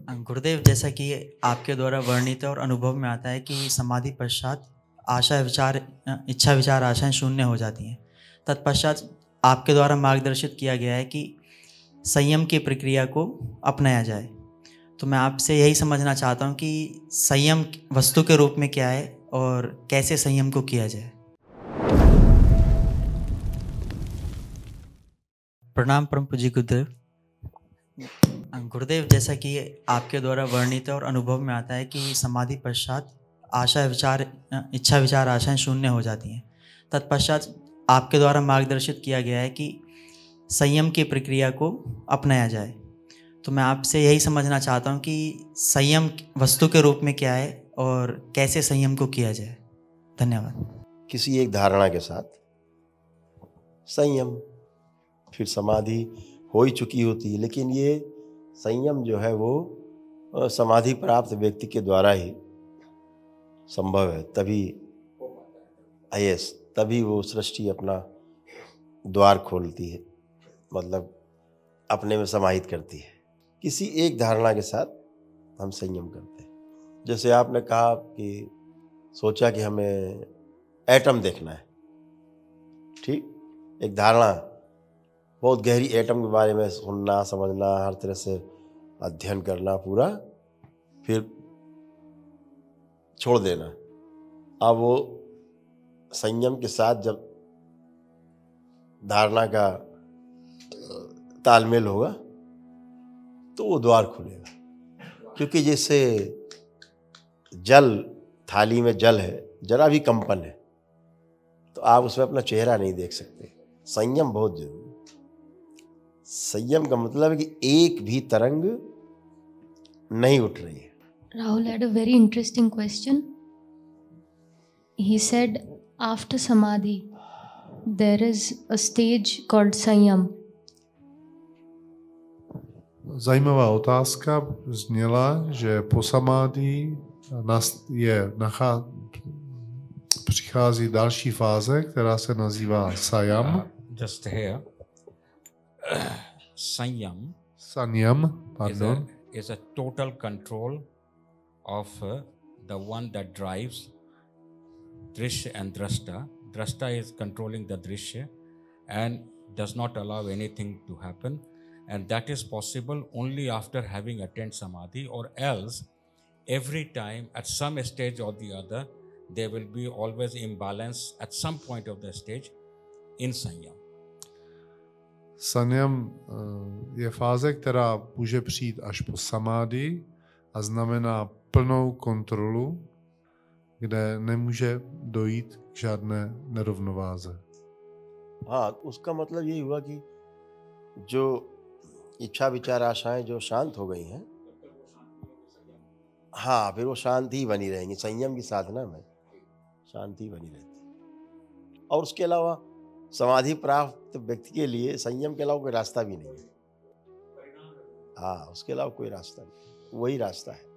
गुरुदेव, जैसा कि आपके द्वारा वर्णित और अनुभव में आता है कि समाधि पश्चात इच्छा विचार आशाएं शून्य हो जाती हैं। तत्पश्चात आपके द्वारा मार्गदर्शित किया गया है कि संयम की प्रक्रिया को अपनाया जाए। तो मैं आपसे यही समझना चाहता हूँ कि संयम वस्तु के रूप में क्या है और कैसे संयम को किया जाए। प्रणाम परम पूज्य गुरुदेव। गुरुदेव, जैसा कि आपके द्वारा वर्णित और अनुभव में आता है कि समाधि पश्चात इच्छा विचार आशाएं शून्य हो जाती हैं। तत्पश्चात आपके द्वारा मार्गदर्शित किया गया है कि संयम की प्रक्रिया को अपनाया जाए। तो मैं आपसे यही समझना चाहता हूँ कि संयम वस्तु के रूप में क्या है और कैसे संयम को किया जाए। धन्यवाद। किसी एक धारणा के साथ संयम, फिर समाधि हो ही चुकी होती है, लेकिन ये संयम जो है वो समाधि प्राप्त व्यक्ति के द्वारा ही संभव है। तभी वो सृष्टि अपना द्वार खोलती है, मतलब अपने में समाहित करती है। किसी एक धारणा के साथ हम संयम करते हैं। जैसे आपने कहा कि सोचा कि हमें एटम देखना है, ठीक, एक धारणा, बहुत गहरी एटम के बारे में सुनना, समझना, हर तरह से अध्ययन करना पूरा, फिर छोड़ देना। अब वो संयम के साथ जब धारणा का तालमेल होगा तो वो द्वार खुलेगा। क्योंकि जैसे जल, थाली में जल है, जरा भी कंपन है तो आप उसमें अपना चेहरा नहीं देख सकते। संयम बहुत जरूरी है। संयम का मतलब है कि एक भी तरंग नहीं उठ रही है। Rahul had a very interesting question. He said after samadhi there is a stage called Sanyam. Zajímavá otázka zněla, že po samádi přichází další fáze, která se nazývá Sayam. Just here, Sanyam is a total control of the one that drives Drishya and Drashta. Drashta is controlling the Drishya and does not allow anything to happen. And that is possible only after having attained Samadhi, or else every time at some stage or the other, there will be always imbalance at some point of the stage in Sanyam. Sanyam je fáze, která může přijít až po samádi a znamená plnou kontrolu, kde nemůže dojít k žádné nerovnováze. हाँ, उसका मतलब यही हुआ कि जो इच्छा विचार आशाएं जो शांत हो गई हैं, हाँ, फिर वो शांति ही बनी रहेंगी। संयम की साधना में शांति बनी रहती है। और उसके अलावा समाधि प्राप्त व्यक्ति के लिए संयम के अलावा कोई रास्ता भी नहीं है। हाँ, उसके अलावा कोई रास्ता नहीं, वही रास्ता है।